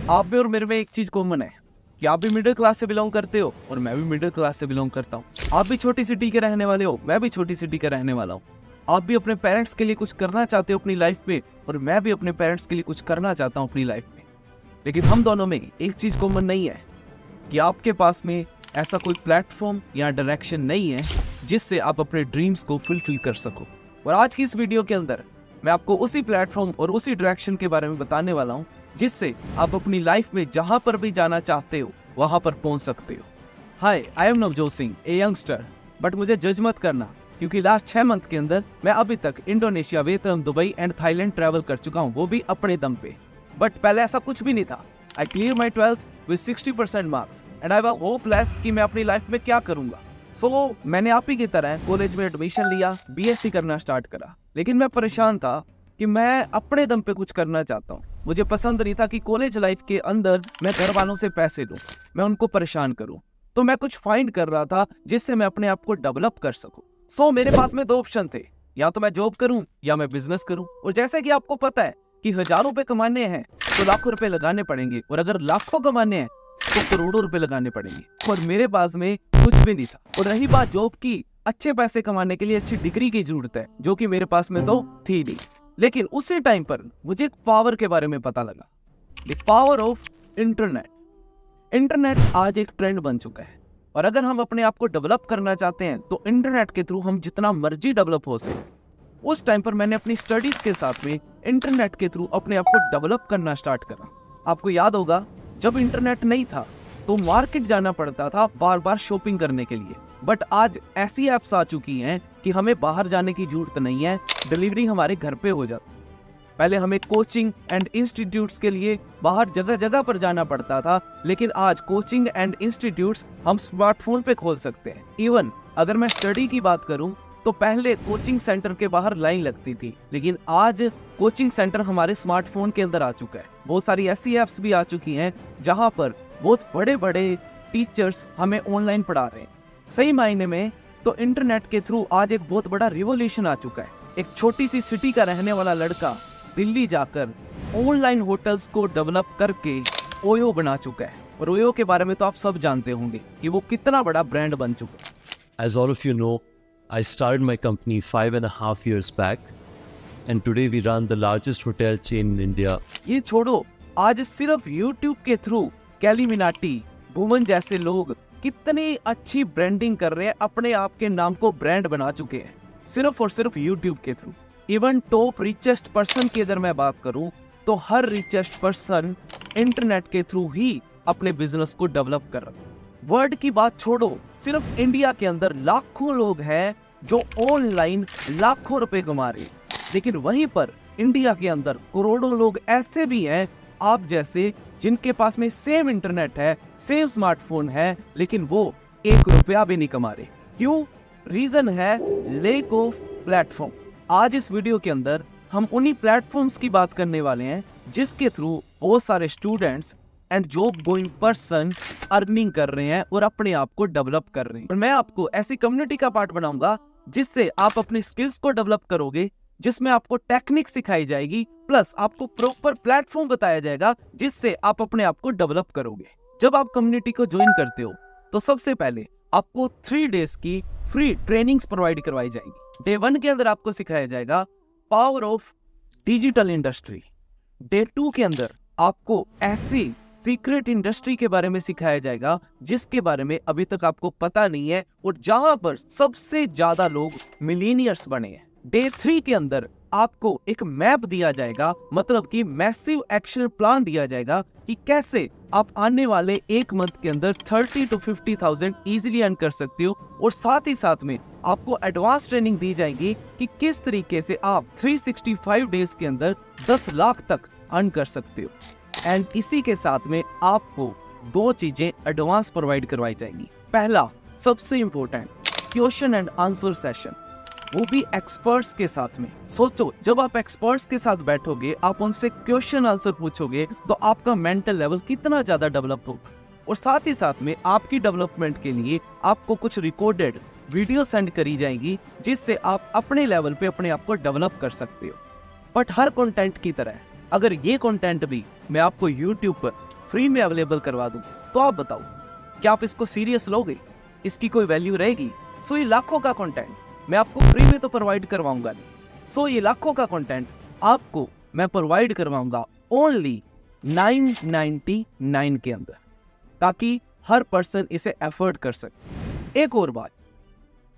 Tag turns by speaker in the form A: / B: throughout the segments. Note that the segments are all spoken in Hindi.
A: आप में और मेरे में एक चीज कॉमन है कि आप भी मिडिल क्लास से बिलोंग करते हो और मैं भी मिडिल क्लास से बिलोंग करता हूँ। आप भी छोटी सिटी के रहने वाले हो, मैं भी छोटी सिटी का रहने वाला हूँ। आप भी अपने पेरेंट्स के लिए कुछ करना चाहते हो अपनी लाइफ में और मैं भी अपने पेरेंट्स के लिए कुछ करना चाहता हूँ अपनी लाइफ में। लेकिन हम दोनों में एक चीज कॉमन नहीं है कि आपके पास में ऐसा कोई प्लेटफॉर्म या डायरेक्शन नहीं है जिससे आप अपने ड्रीम्स को फुलफिल कर सको। और आज की इस वीडियो के अंदर मैं आपको उसी प्लेटफॉर्म और उसी डायरेक्शन के बारे में बताने वाला हूं जिससे आप अपनी लाइफ में जहां पर भी जाना चाहते हो वहां पर पहुंच सकते हो। Hi, I am Navjot Singh, a youngster. But मुझे जज मत करना क्योंकि लास्ट 6 मंथ के अंदर मैं अभी तक Indonesia, Vietnam, Dubai and Thailand travel कर चुका हूँ, वो भी अपने दम पे। बट पहले ऐसा कुछ भी नहीं था। I clear my 12th with 60% marks and I was hopeless कि मैं अपनी लाइफ में क्या करूंगा। सो मैंने आप ही की तरह कॉलेज में एडमिशन लिया, बीएससी करना स्टार्ट करा। लेकिन मैं परेशान था कि मैं अपने दम पे कुछ करना चाहता हूँ। मुझे पसंद नहीं था कि कॉलेज लाइफ के अंदर मैं घर वालों से पैसे लूं, मैं उनको परेशान करूं। तो मैं कुछ फाइंड कर रहा था जिससे मैं अपने आप को डेवलप कर सकूं। सो मेरे पास में 2 ऑप्शन थे, या तो मैं जॉब करूं या मैं बिजनेस करूं। और जैसे कि आपको पता है कि हजारों रुपए कमाने हैं तो लाखों रुपए लगाने पड़ेंगे, और अगर लाखों कमाने हैं तो करोड़ों रुपए लगाने पड़ेंगे। और मेरे पास में कुछ भी नहीं था। और रही बात जॉब की, अच्छे पैसे कमाने के लिए अच्छी डिग्री की जरूरत है, जो कि मेरे पास में तो थी नहीं। लेकिन उसी टाइम पर मुझे एक पावर के बारे में पता लगा, the power of internet. Internet आज एक ट्रेंड बन चुका है और अगर हम अपने आप को डेवलप करना चाहते हैं तो इंटरनेट के थ्रू हम जितना मर्जी डेवलप हो सके। उस टाइम पर मैंने अपनी स्टडीज के साथ में इंटरनेट के थ्रू अपने आप को डेवलप करना स्टार्ट करा। आपको याद होगा जब इंटरनेट नहीं था तो मार्केट जाना पड़ता था बार बार शॉपिंग करने के लिए। बट आज ऐसी एप्स आ चुकी हैं कि हमें बाहर जाने की जरूरत नहीं है, डिलीवरी हमारे घर पे हो जाती। पहले हमें कोचिंग एंड इंस्टीट्यूट्स के लिए बाहर जगह जगह पर जाना पड़ता था, लेकिन आज कोचिंग एंड इंस्टीट्यूट्स हम स्मार्टफोन पे खोल सकते हैं। इवन अगर मैं स्टडी की बात करूं तो पहले कोचिंग सेंटर के बाहर लाइन लगती थी, लेकिन आज कोचिंग सेंटर हमारे स्मार्टफोन के अंदर आ चुका है। बहुत सारी ऐसी एप्स भी आ चुकी हैं जहां पर बहुत बड़े बड़े टीचर्स हमें ऑनलाइन पढ़ा रहे हैं। सही मायने में तो इंटरनेट के थ्रू आज एक बहुत बड़ा रिवॉल्यूशन आ चुका है। एक छोटी सी सिटी का रहने वाला लड़का दिल्ली जाकर ऑनलाइन होटल्स को डेवलप करके ओयो बना चुका है। और ओयो के बारे में तो आप सब जानते होंगे कि वो कितना बड़ा ब्रांड बन चुका है।
B: As all of you know, I started my company 5.5 years back, and today we run the largest hotel chain in India.
A: ये छोड़ो, आज सिर्फ YouTube के थ्रू कैली मिनाटी, भुवन जैसे लोग कितनी अच्छी ब्रांडिंग कर रहे हैं, अपने आप के नाम को ब्रांड बना चुके हैं सिर्फ और सिर्फ YouTube के through. Even top richest person की अगर मैं बात करूं तो हर रिचेस्ट पर्सन इंटरनेट के थ्रू ही अपने बिजनेस को डेवलप कर रहा है। वर्ल्ड की बात छोड़ो, सिर्फ इंडिया के अंदर लाखों लोग हैं जो ऑनलाइन लाखों रुपए कमा रहे हैं। लेकिन वहीं पर इंडिया के अंदर करोड़ों लोग ऐसे भी हैं आप जैसे, जिनके पास में सेम इंटरनेट है, सेम स्मार्टफोन है, लेकिन वो 1 रुपया भी नहीं कमा रहे। क्यों? रीजन है लैक ऑफ प्लेटफॉर्म। आज इस वीडियो के अंदर हम उन्हीं प्लेटफॉर्म्स की बात करने वाले हैं जिसके थ्रू बहुत सारे students and job going person earning कर रहे हैं और अपने आप को डेवलप कर रहे हैं। और मैं आपको ऐसी कम्युनिटी का पार्ट बनाऊंगा जिससे आप अपनी स्किल्स को डेवलप करोगे, जिसमें आपको टेक्निक सिखाई जाएगी, प्लस आपको प्रॉपर प्लेटफॉर्म बताया जाएगा जिससे आप अपने आप को डेवलप करोगे। जब आप कम्युनिटी को ज्वाइन करते हो तो सबसे पहले आपको 3 डेज की फ्री ट्रेनिंग्स प्रोवाइड करवाई जाएगी। डे 1 के अंदर आपको सिखाया जाएगा power of digital industry. Day 2 के अंदर आपको ऐसी सीक्रेट इंडस्ट्री के बारे में सिखाया जाएगा जिसके बारे में अभी तक आपको पता नहीं है और जहां पर सबसे ज्यादा लोग मिलीनियर्स बने हैं। डे 3 के अंदर आपको एक मैप दिया जाएगा, मतलब कि मैसिव एक्शन प्लान दिया जाएगा कि कैसे आप आने वाले 1 मंथ के अंदर 30 to 50,000 इजीली अर्न कर सकते हो। और साथ ही साथ में आपको एडवांस ट्रेनिंग दी जाएगी कि किस तरीके से आप 365 डेज के अंदर 10 लाख तक अर्न कर सकते हो। एंड इसी के साथ में आपको 2 चीजें एडवांस प्रोवाइड करवाई जाएंगी। पहला, सबसे important, question and answer session, वो भी एक्सपर्ट्स के साथ में। सोचो, जब आप एक्सपर्ट्स के साथ बैठोगे, आप उनसे क्वेश्चन आंसर पूछोगे तो आपका मेंटल लेवल कितना ज्यादा डेवलप होगा। और साथ ही साथ में आपकी डेवलपमेंट के लिए आपको कुछ रिकॉर्डेड वीडियो सेंड करी जाएगी जिससे आप अपने लेवल पे अपने आप को डेवलप कर सकते हो। बट हर कंटेंट की तरह अगर ये कंटेंट भी मैं आपको YouTube पर फ्री में अवेलेबल करवा दूं, तो आप बताओ क्या आप इसको सीरियस लोगे? इसकी कोई वैल्यू रहेगी? सो ये लाखों का कंटेंट मैं आपको फ्री में तो प्रोवाइड करवाऊंगा नहीं। सो ये लाखों का कंटेंट आपको मैं प्रोवाइड करवाऊंगा ओनली 999 के अंदर, ताकि हर पर्सन इसे एफोर्ड कर सके। एक और बात,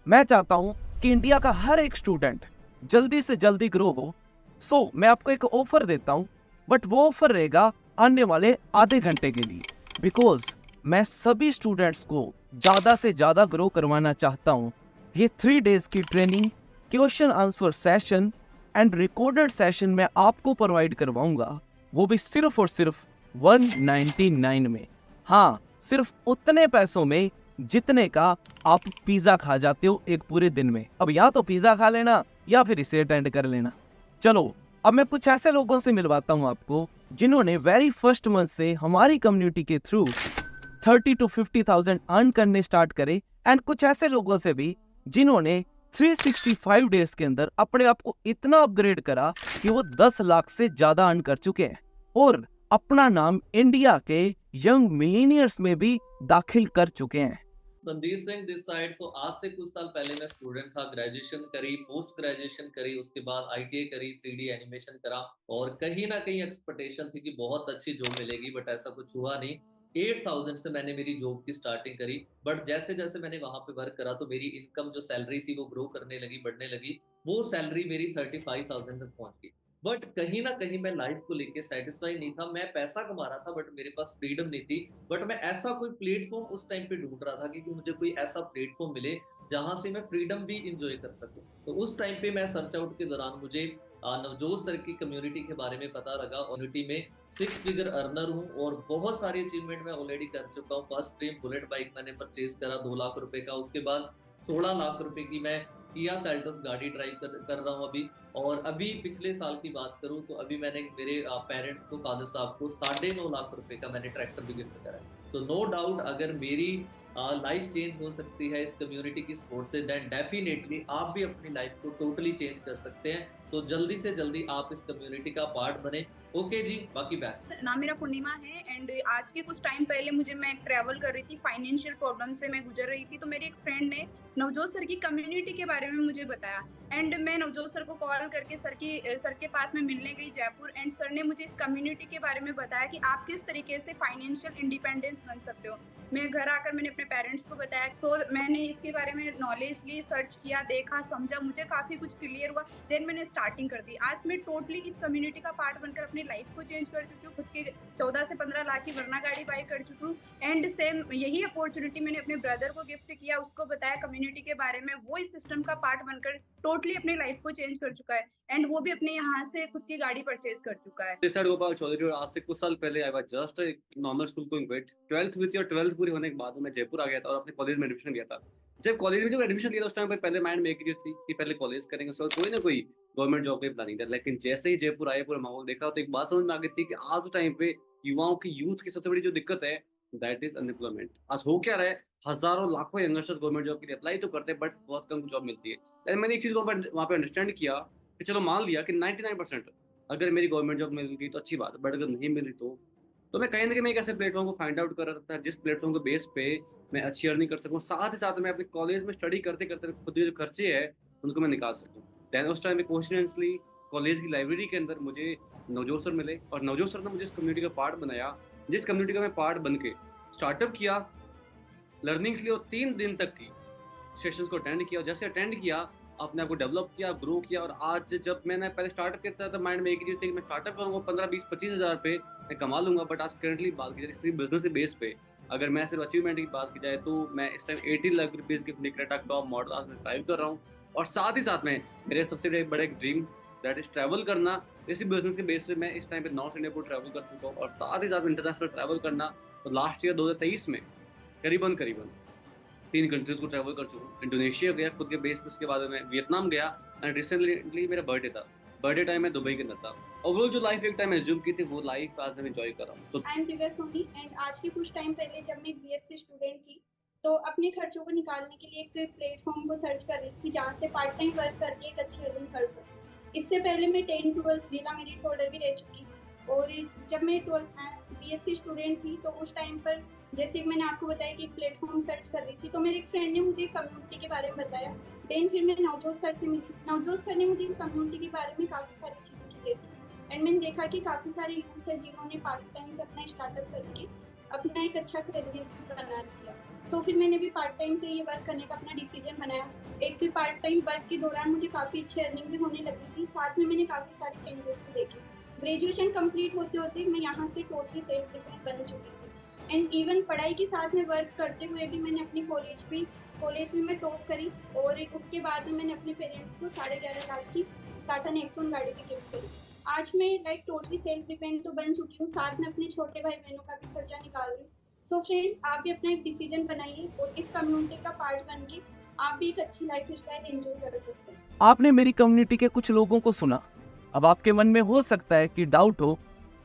A: मैं चाहता हूं कि इंडिया का हर एक स्टूडेंट जल्दी से जल्दी ग्रो हो। सो मैं आपको एक ऑफर देता हूं, बट वो ऑफर रहेगा आने वाले आधे घंटे के लिए, बिकॉज मैं सभी स्टूडेंट्स को ज़्यादा से ज़्यादा ग्रो करवाना चाहता हूं। ये 3 डेज की training, question answer session and recorded session मैं आपको प्रोवाइड करवाऊंगा, वो भी सिर्फ और सिर्फ 199 में। हाँ, सिर्फ उतने पैसों में जितने का आप पिज़्ज़ा खा जाते हो एक पूरे दिन में। अब या तो पिज़्ज़ा खा लेना या फिर इसे अटेंड कर लेना। चलो अब मैं कुछ ऐसे लोगों से मिलवाता हूं आपको जिन्होंने वेरी फर्स्ट मंथ से हमारी कम्युनिटी के थ्रू 30 to 50,000 अर्न करने स्टार्ट करे, एंड कुछ ऐसे लोगों से भी जिन्होंने 365 डेज के अंदर अपने आप को इतना अपग्रेड करा कि वो 10 लाख से ज्यादा अर्न कर चुके हैं और अपना नाम इंडिया के यंग मिलीनियर्स में भी दाखिल कर चुके हैं।
C: Randhir Singh this side. So आज से कुछ साल पहले मैं स्टूडेंट था, ग्रेजुएशन करी, पोस्ट ग्रेजुएशन करी, उसके बाद आईटीआई करी, 3D एनिमेशन करा, और कहीं ना कहीं एक्सपेक्टेशन थी कि बहुत अच्छी जॉब मिलेगी, बट ऐसा कुछ हुआ नहीं। 8,000 से मैंने मेरी जॉब की स्टार्टिंग करी, बट जैसे जैसे मैंने वहां पे वर्क करा तो मेरी इनकम जो सैलरी थी वो ग्रो करने लगी, बढ़ने लगी। वो सैलरी मेरी 35,000 तक पहुंच गई। बट कहीं ना कहीं मैं लाइफ को लेके सेटिस्फाई नहीं था। मैं पैसा कमा रहा था बट मेरे पास फ्रीडम नहीं थी। बट मैं ऐसा कोई प्लेटफॉर्म उस टाइम पे ढूंढ रहा था कि मुझे कोई ऐसा प्लेटफॉर्म मिले जहां से मैं फ्रीडम भी इंजॉय कर सकूं। तो उस टाइम पे मैं सर्च आउट के दौरान मुझे नवजोत सर की कम्युनिटी के बारे में पता लगा। कम्युनिटी में 6 फिगर अर्नर हूँ और बहुत सारे अचीवमेंट मैं ऑलरेडी कर चुका हूँ। फर्स्ट ड्रीम बुलेट बाइक मैंने परचेज करा 2 लाख रुपए का। उसके बाद 16 लाख रुपए की मैं किया सेल्टोस गाड़ी ड्राइव कर रहा हूँ अभी। और अभी पिछले साल की बात करूँ तो अभी मैंने मेरे पेरेंट्स को, फादर साहब को 9.5 लाख रुपए का मैंने ट्रैक्टर भी गिफ्ट करा है। सो नो डाउट अगर मेरी लाइफ चेंज हो सकती है इस कम्युनिटी की सपोर्ट से, देन डेफिनेटली आप भी अपनी लाइफ को टोटली चेंज कर सकते हैं। सो जल्दी से जल्दी आप इस कम्युनिटी का पार्ट बने। ओके जी, बाकी बेस्ट।
D: नाम मेरा पूर्णिमा है एंड आज के कुछ टाइम पहले मैं ट्रैवल कर रही थी, फाइनेंशियल प्रॉब्लम से मैं गुजर रही थी। तो मेरी एक फ्रेंड ने नवजोत सर की कम्युनिटी के बारे में मुझे बताया एंड मैं नवजोत सर को कॉल करके सर के पास में मिलने गई जयपुर, एंड सर ने मुझे इस कम्युनिटी के बारे में बताया कि आप किस तरीके से फाइनेंशियल इंडिपेंडेंस बन सकते हो। मैं घर आकर मैंने अपने पेरेंट्स को बताया। सो मैंने इसके बारे में नॉलेज ली, सर्च किया, देखा, समझा, मुझे काफ़ी कुछ क्लियर हुआ। देन मैंने स्टार्टिंग कर दी। आज मैं टोटली इस कम्युनिटी का पार्ट बनकर अपनी लाइफ को चेंज कर चुकी हूँ। खुद की 14 से 15 लाख की वरना गाड़ी बाई कर चुकी हूँ। एंड सेम यही अपॉर्चुनिटी मैंने अपने ब्रदर को गिफ्ट किया, उसको बताया कम्युनिटी के बारे में। वो इस सिस्टम का पार्ट बनकर टोटली अपनी लाइफ को चेंज कर चुका है एंड वो भी अपने यहाँ से खुद की गाड़ी परचेज कर चुका है।
E: This side Gopal Chaudhary. और आज से कुछ साल पहले I was just a normal school going grade 12th हुई थी, और 12th पूरी होने के बाद मैं जयपुर आ गया था और अपने कॉलेज में एडमिशन लिया था। जब कॉलेज में एडमिशन लिया था उस टाइम पे पहले माइंड में एक चीज थी कि पहले कॉलेज करेंगे, उसके बाद कोई ना कोई गवर्नमेंट जॉब की प्लानिंग था। लेकिन जैसे ही जयपुर आए, पूरा माहौल देखा तो एक बात समझ में आ गई थी कि आज टाइम पे युवाओं की, यूथ की सबसे बड़ी जो दिक्कत है दैट इज अनएम्प्लॉयमेंट। आज हो क्या रहा है, हजारों लाखों यंगस्टर्स गवर्नमेंट जॉब के लिए अप्लाई तो करते हैं बट बहुत कम जॉब मिलती है। लेकिन मैंने एक चीज वहाँ पे अंडरस्टैंड किया कि चलो मान लिया कि 99% अगर मेरी गवर्नमेंट जॉब मिल गई तो अच्छी बात है, बट अगर नहीं मिली तो मैं कहीं ना कहीं मैं एक ऐसे प्लेटफॉर्म को फाइंड आउट कर रहा था जिस प्लेटफॉर्म के बेस पे मैं अच्छी अर्निंग कर सकूँ, साथ ही साथ मैं अपने कॉलेज में स्टडी करते करते खुद के जो खर्चे हैं उनको मैं निकाल सकूँ। दैन उस टाइम में कोइंसिडेंटली कॉलेज की लाइब्रेरी के अंदर मुझे नवजोत सर मिले, और नवजोत सर ने मुझे इस कम्युनिटी का पार्ट बनाया, जिस कम्युनिटी का मैं पार्ट बन के स्टार्टअप किया, लर्निंग्स ली और 3 दिन तक की सेशंस को अटेंड किया। जैसे अटेंड किया अपने आप को डेवलप किया, ग्रो किया। और आज जब मैंने पहले स्टार्टअप किया था तो माइंड में एक ही चीज थी कि मैं स्टार्टअप करूँगा 15, 20, 25 हज़ार रुपये मैं कमा लूंगा। बट आज करंटली बात की जाए सिर्फ बिजनेस के बेस पे, अगर मैं सिर्फ अचीवमेंट की बात की जाए तो मैं इस टाइम 18 लाख रुपीज़ की अपनी क्रेटा टॉप मॉडल आज मैं ड्राइव कर रहा हूँ। और साथ ही साथ में मेरे सबसे बड़े ड्रीम दैट इज ट्रैवल करना। इसी बिजनेस के बेस पे मैं इस टाइम पे नॉर्थ इंडिया को ट्रैवल कर चुका हूँ, और साथ ही साथ इंटरनेशनल ट्रैवल करना। तो लास्ट ईयर 2023 में करीबन 3 कंट्रीज को ट्रैवल कर चुका हूँ। इंडोनेशिया गया खुद के बेस पे, उसके बाद मैं वियतनाम गया, एंड रिसेंटली मेरा बर्थडे था। बर्थडे टाइम मैं दुबई के अंदर था। और वो जो लाइफ एक टाइम एज्यूम की थी वो लाइफ आज मैं एंजॉय कर रहा हूँ। तो
F: I am Divya Soni and आज के कुछ टाइम पहले जब मैं बीएससी स्टूडेंट थी तो अपने खर्चों को निकालने के लिए एक प्लेटफॉर्म को सर्च कर रही थी जहाँ से पार्ट टाइम वर्क करके एक अच्छी अर्निंग कर सकूँ। इससे पहले मैं 10-12 जिला मेरिट होल्डर भी रह चुकी, और जब मैं बीएससी स्टूडेंट थी, तो उस टाइम पर जैसे कि मैंने आपको बताया कि एक प्लेटफॉर्म सर्च कर रही थी, तो मेरे एक फ्रेंड ने मुझे कम्युनिटी के बारे में बताया। देन फिर मैं नवजोत सर से मिली। नवजोत सर ने मुझे इस कम्युनिटी के बारे में काफ़ी सारी चीज़ें की थी एंड मैंने देखा कि काफ़ी सारे यूथ है जिन्होंने पार्ट टाइम से अपना स्टार्टअप करके अपना एक अच्छा करियर बना लिया। सो फिर मैंने भी पार्ट टाइम से ये वर्क करने का अपना डिसीजन बनाया। एक पार्ट टाइम वर्क के दौरान मुझे काफ़ी अच्छी अर्निंग भी होने लगी थी, साथ में मैंने काफ़ी सारे चेंजेस भी देखे। ग्रेजुएशन कंप्लीट होते होते मैं यहाँ से टोटली सेल्फ डिपेंडेंट बन चुकी थी एंड इवन पढ़ाई के साथ में वर्क करते हुए भी मैंने अपनी कॉलेज में मैं टॉप करी और उसके बाद में मैंने अपने पेरेंट्स को 11.5 लाख की टाटा नेक्सॉन गाड़ी की गिफ्ट करी। आज मैं लाइक टोटली सेल्फ डिपेंडेंट तो बन चुकी हूँ, साथ में अपने छोटे भाई बहनों का भी खर्चा निकाल रही हूँ। सो फ्रेंड्स, आप भी अपना एक डिसीजन बनाइए और इस कम्युनिटी का पार्ट बन के आप भी एक अच्छी लाइफ स्टाइल एंजॉय कर सकते हैं।
A: आपने मेरी कम्युनिटी के कुछ लोगों को सुना। अब आपके मन में हो सकता है कि डाउट हो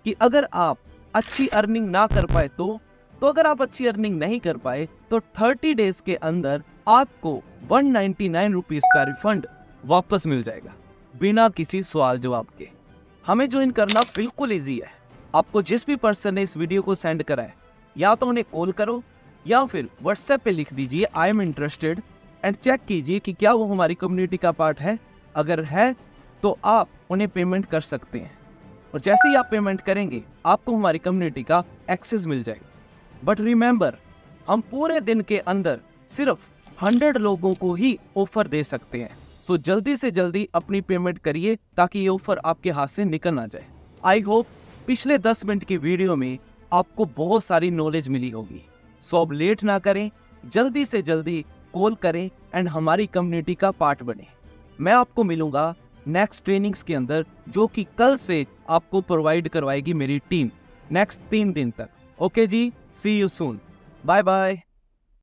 A: कि अगर आप अच्छी अर्निंग ना कर पाए तो अगर आप अच्छी अर्निंग नहीं कर पाए तो 30 डेज के अंदर आपको 199 रुपीज का रिफंड वापस मिल जाएगा बिना किसी सवाल जवाब के। हमें ज्वाइन करना बिल्कुल इजी है। आपको जिस भी पर्सन ने इस वीडियो को सेंड करा है, या तो उन्हें कॉल करो या फिर व्हाट्सएप पे लिख दीजिए I am interested and check कीजिए कि क्या वो हमारी कम्युनिटी का पार्ट है। अगर है तो आप उन्हें पेमेंट कर सकते हैं और जैसे ही आप पेमेंट करेंगे आपको हमारी कम्युनिटी का एक्सेस मिल जाएगा। बट रिमेंबर, हम पूरे दिन के अंदर सिर्फ 100 लोगों को ही ऑफर दे सकते हैं। सो जल्दी से जल्दी अपनी पेमेंट करिए ताकि ये ऑफर आपके हाथ से निकल ना जाए। आई होप पिछले 10 मिनट की वीडियो में आपको बहुत सारी नॉलेज मिली होगी। सो अब लेट ना करें, जल्दी से जल्दी कॉल करें एंड हमारी कम्युनिटी का पार्ट बने। मैं आपको मिलूंगा नेक्स्ट ट्रेनिंग्स के अंदर, जो कि कल से आपको प्रोवाइड करवाएगी मेरी टीम नेक्स्ट 3 दिन तक। Okay ji, see you soon, bye bye.